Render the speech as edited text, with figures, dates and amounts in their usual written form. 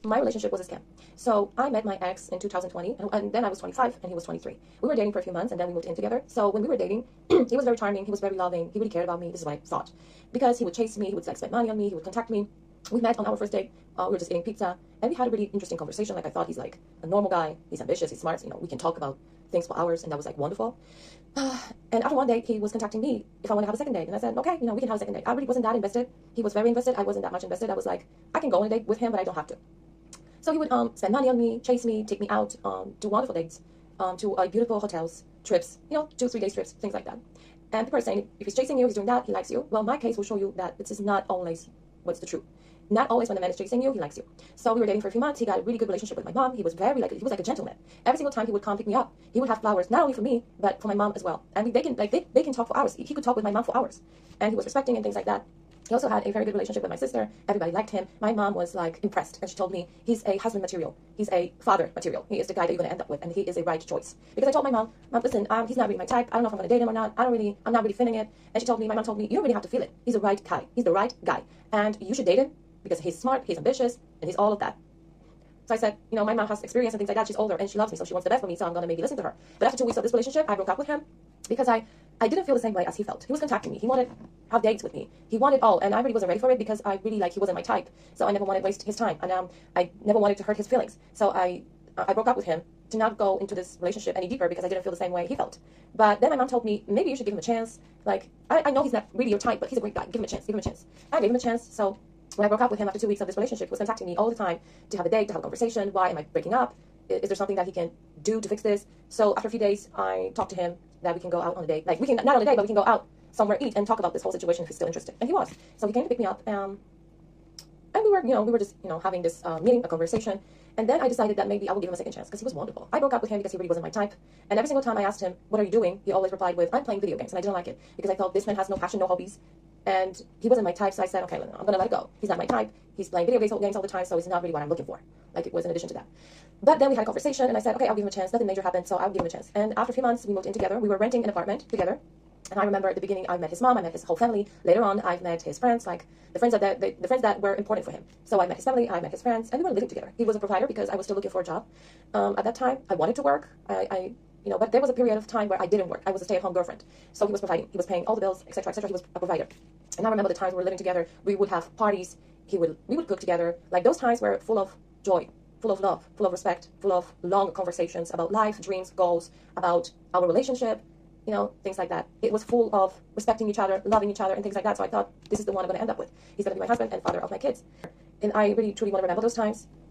My relationship was a scam. So I met my ex in 2020, and then I was 25 and he was 23. We were dating for a few months and then we moved in together. So when we were dating, he was very charming, he was very loving, he really cared about me. This is what I thought. Because he would chase me, he would like spend money on me, he would contact me. We met on our first date. We were just eating pizza, and we had a really interesting conversation. Like I thought he's like a normal guy. He's ambitious. He's smart. We can talk about things for hours, and that was like wonderful. And after one date, he was contacting me if I want to have a second date, and I said, okay, we can have a second date. I really wasn't that invested. He was very invested. I wasn't that much invested. I was like, I can go on a date with him, but I don't have to. So he would spend money on me, chase me, take me out, do wonderful dates, to beautiful hotels, trips, 2-3 days trips, things like that. And people are saying if he's chasing you, he's doing that, he likes you. Well, my case will show you that this is not always what's the truth. Not always when the man is chasing you, he likes you. So we were dating for a few months. He got a really good relationship with my mom. He was he was like a gentleman. Every single time he would come pick me up, he would have flowers, not only for me, but for my mom as well. And they can talk for hours. He could talk with my mom for hours. And he was respecting and things like that. He also had a very good relationship with my sister. Everybody liked him. My mom was like impressed, and she told me he's a husband material. He's a father material. He is the guy that you're going to end up with, and he is a right choice. Because I told my mom, listen, he's not really my type. I don't know if I'm going to date him or not. I'm not really feeling it. And my mom told me, you don't really have to feel it. He's the right guy. He's the right guy, and you should date him because he's smart, he's ambitious, and he's all of that. So I said, my mom has experience and things like that. She's older and she loves me, so she wants the best for me, so I'm going to maybe listen to her. But after 2 weeks of this relationship, I broke up with him because I didn't feel the same way as he felt. He was contacting me. He wanted to have dates with me. He wanted all, and I really wasn't ready for it because I really, he wasn't my type. So I never wanted to waste his time, and I never wanted to hurt his feelings. So I broke up with him to not go into this relationship any deeper because I didn't feel the same way he felt. But then my mom told me, maybe you should give him a chance. I know he's not really your type, but he's a great guy. Give him a chance. Give him a chance. I gave him a chance, so when I broke up with him after 2 weeks of this relationship, he was contacting me all the time to have a date, to have a conversation. Why am I breaking up? Is there something that he can do to fix this? So after a few days, I talked to him that we can go out on a date. We can, not on a date, but we can go out somewhere, eat, and talk about this whole situation if he's still interested. And he was. So he came to pick me up, and we were just, having this meeting, a conversation. And then I decided that maybe I would give him a second chance because he was wonderful. I broke up with him because he really wasn't my type. And every single time I asked him, what are you doing? He always replied with, I'm playing video games. And I didn't like it because I thought this man has no passion, no hobbies. And he wasn't my type, so I said, okay, I'm going to let it go. He's not my type. He's playing video games all the time, so it's not really what I'm looking for. It was in addition to that. But then we had a conversation, and I said, okay, I'll give him a chance. Nothing major happened, so I'll give him a chance. And after a few months, we moved in together. We were renting an apartment together. And I remember at the beginning, I met his mom, I met his whole family. Later on, I've met his friends, the friends that were important for him. So I met his family, I met his friends, and we were living together. He was a provider because I was still looking for a job. At that time, I wanted to work. But there was a period of time where I didn't work. I was a stay-at-home girlfriend. So he was providing. He was paying all the bills, etc., etc. He was a provider. And I remember the times we were living together. We would have parties. We would cook together. Those times were full of joy, full of love, full of respect, full of long conversations about life, dreams, goals, about our relationship, things like that. It was full of respecting each other, loving each other, and things like that. So I thought, this is the one I'm going to end up with. He's going to be my husband and father of my kids. And I really, truly want to remember those times.